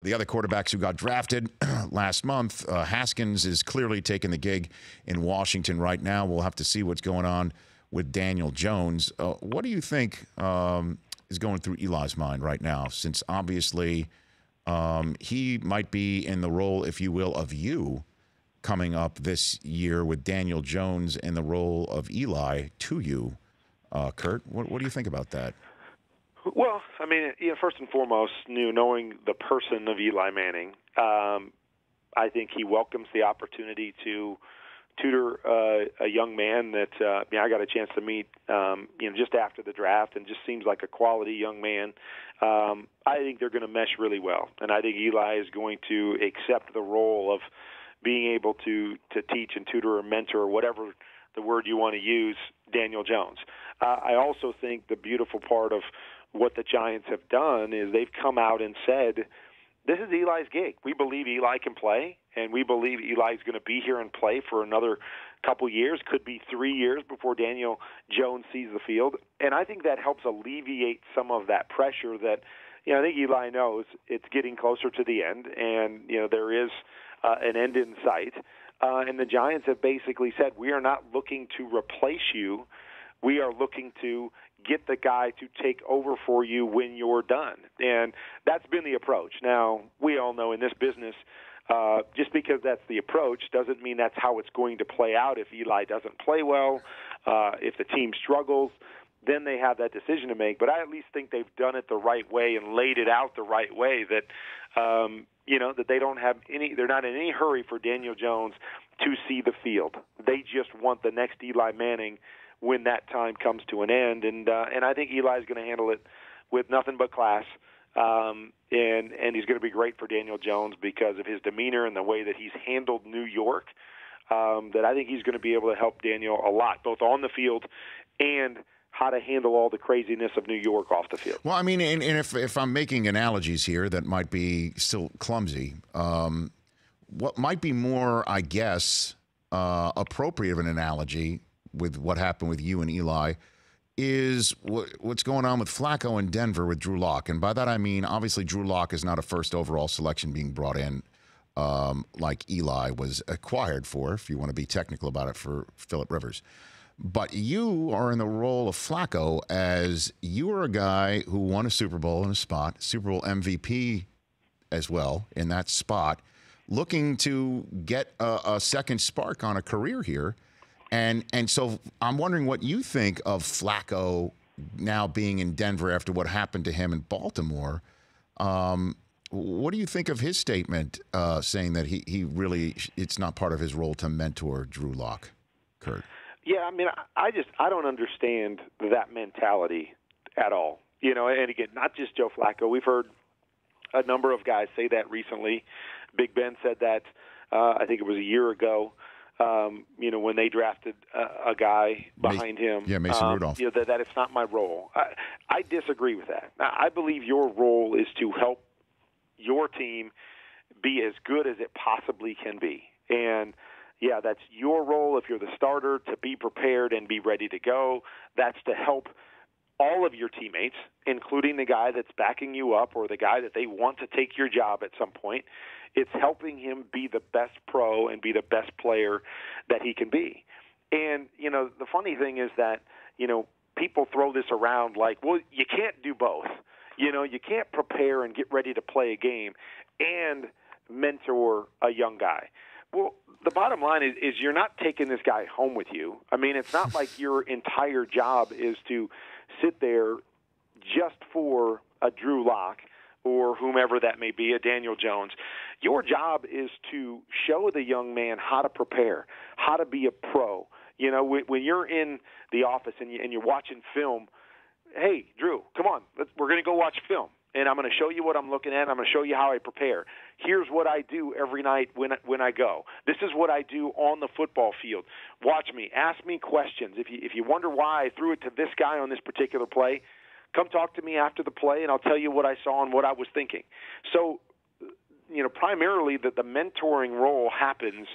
the other quarterbacks who got drafted last month. Haskins is clearly taking the gig in Washington right now. We'll have to see what's going on with Daniel Jones. What do you think is going through Eli's mind right now, since obviously he might be in the role, if you will, of you coming up this year with Daniel Jones in the role of Eli to you, Kurt? What do you think about that? Well, I mean, first and foremost, knowing the person of Eli Manning, I think he welcomes the opportunity to tutor a young man that I got a chance to meet, just after the draft, and just seems like a quality young man. I think they're going to mesh really well, and I think Eli is going to accept the role of being able to teach and tutor or mentor, or whatever the word you want to use, Daniel Jones. I also think the beautiful part of what the Giants have done is they've come out and said, this is Eli's gig. We believe Eli can play, and we believe Eli's going to be here and play for another couple years, could be 3 years before Daniel Jones sees the field. And I think that helps alleviate some of that pressure that, I think Eli knows it's getting closer to the end, and, there is an end in sight. And the Giants have basically said, we are not looking to replace you. We are looking to get the guy to take over for you when you're done. And that's been the approach. Now, we all know in this business, just because that's the approach doesn't mean that's how it's going to play out. If Eli doesn't play well, if the team struggles, then they have that decision to make. But I at least think they've done it the right way and laid it out the right way, that that they don't have they're not in any hurry for Daniel Jones to see the field. They just want the next Eli Manning when that time comes to an end. And I think Eli's going to handle it with nothing but class. And he's going to be great for Daniel Jones because of his demeanor and the way that he's handled New York, that I think he's going to be able to help Daniel a lot, both on the field and how to handle all the craziness of New York off the field. Well, I mean, and if I'm making analogies here that might be still clumsy, what might be more, I guess, appropriate of an analogy with what happened with you and Eli is what's going on with Flacco in Denver with Drew Lock. And by that I mean, obviously, Drew Lock is not a first overall selection being brought in like Eli was acquired for, if you want to be technical about it, for Phillip Rivers. But you are in the role of Flacco, as you are a guy who won a Super Bowl in a spot, Super Bowl MVP as well in that spot, looking to get a second spark on a career here. And so I'm wondering what you think of Flacco now being in Denver after what happened to him in Baltimore. What do you think of his statement saying that he really, it's not part of his role to mentor Drew Lock, Kurt? Yeah, I mean, I don't understand that mentality at all. And again, not just Joe Flacco. We've heard a number of guys say that recently. Big Ben said that, I think it was a year ago, when they drafted a guy behind him. Yeah, Mason Rudolph. That it's not my role. I disagree with that. I believe your role is to help your team be as good as it possibly can be. And yeah, that's your role if you're the starter, to be prepared and be ready to go. That's to help all of your teammates, including the guy that's backing you up or the guy that they want to take your job at some point. It's helping him be the best pro and be the best player that he can be. And, the funny thing is that, people throw this around like, well, you can't do both. You can't prepare and get ready to play a game and mentor a young guy. Well, the bottom line is you're not taking this guy home with you. I mean, it's not like your entire job is to sit there just for a Drew Lock or whomever that may be, a Daniel Jones. Your job is to show the young man how to prepare, how to be a pro. When you're in the office and you're watching film, hey, Drew, come on, we're going to go watch film. And I'm going to show you what I'm looking at. I'm going to show you how I prepare. Here's what I do every night when I go. This is what I do on the football field. Watch me. Ask me questions. If you wonder why I threw it to this guy on this particular play, come talk to me after the play, and I'll tell you what I saw and what I was thinking. So, primarily the mentoring role happens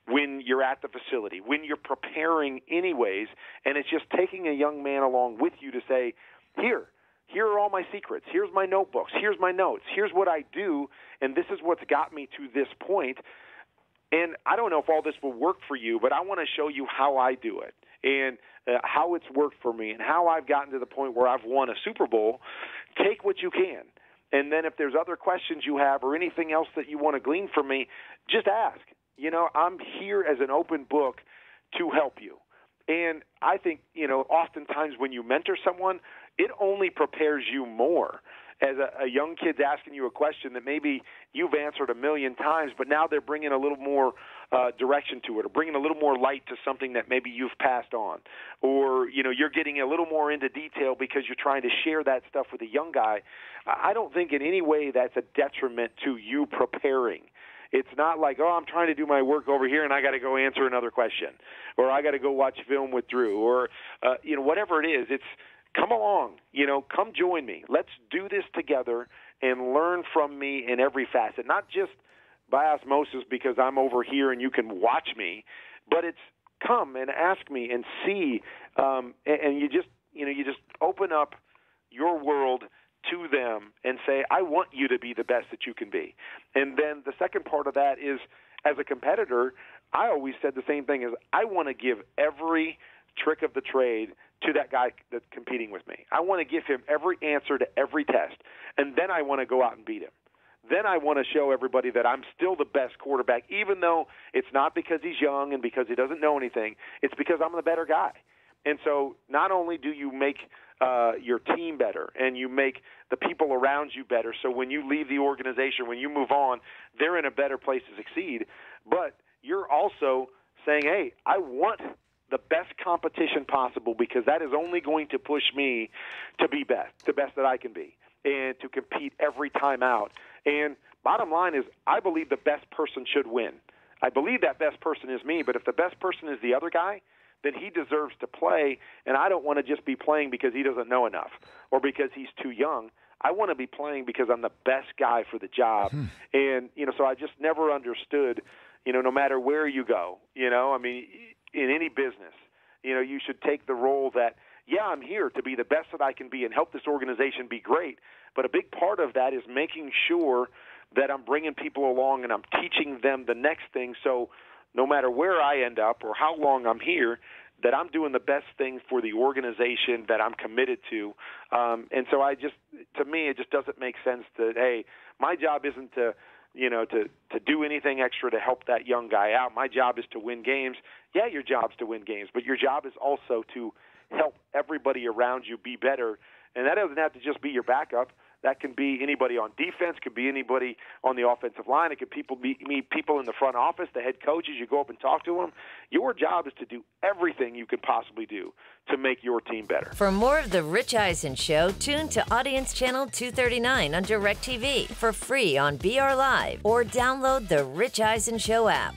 when you're at the facility, when you're preparing anyways, and it's just taking a young man along with you to say, here, here are all my secrets. Here's my notebooks. Here's my notes. Here's what I do, and this is what's got me to this point. And I don't know if all this will work for you, but I want to show you how I do it and how it's worked for me and how I've gotten to the point where I've won a Super Bowl. Take what you can. And then if there's other questions you have or anything else that you want to glean from me, just ask. You know, I'm here as an open book to help you. And I think, you know, oftentimes when you mentor someone, it only prepares you more. As a young kid's asking you a question that maybe you've answered a million times, but now they're bringing a little more direction to it, or bringing a little more light to something that maybe you've passed on, or you know you're getting a little more into detail because you're trying to share that stuff with a young guy. I don't think in any way that's a detriment to you preparing. It's not like, oh, I'm trying to do my work over here and I got to go answer another question, or I got to go watch film with Drew, or you know whatever it is. It's come along, you know, come join me. Let's do this together and learn from me in every facet, not just by osmosis because I'm over here and you can watch me, but it's come and ask me and see, and you just open up your world to them and say, I want you to be the best that you can be. And then the second part of that is, as a competitor, I always said the same thing, is I want to give every trick of the trade to that guy that's competing with me. I want to give him every answer to every test, and then I want to go out and beat him. Then I want to show everybody that I'm still the best quarterback, even though it's not because he's young and because he doesn't know anything. It's because I'm the better guy. And so not only do you make your team better and you make the people around you better, so when you leave the organization, when you move on, they're in a better place to succeed, but you're also saying, hey, I want the best competition possible because that is only going to push me to be best, the best that I can be, and to compete every time out. And bottom line is I believe the best person should win. I believe that best person is me, but if the best person is the other guy, then he deserves to play, and I don't want to just be playing because he doesn't know enough or because he's too young. I want to be playing because I'm the best guy for the job. And, you know, so I just never understood, you know, no matter where you go, you know, I mean, in any business, you know, you should take the role that, yeah, I'm here to be the best that I can be and help this organization be great. But a big part of that is making sure that I'm bringing people along and I'm teaching them the next thing. So no matter where I end up or how long I'm here, that I'm doing the best thing for the organization that I'm committed to. And so to me, it just doesn't make sense that, hey, my job isn't to do anything extra to help that young guy out. My job is to win games. Yeah, your job's to win games, but your job is also to help everybody around you be better. And that doesn't have to just be your backup. That can be anybody on defense, could be anybody on the offensive line. It could be people in the front office, the head coaches. You go up and talk to them. Your job is to do everything you could possibly do to make your team better. For more of The Rich Eisen Show, tune to Audience Channel 239 on DirecTV for free on BR Live or download the Rich Eisen Show app.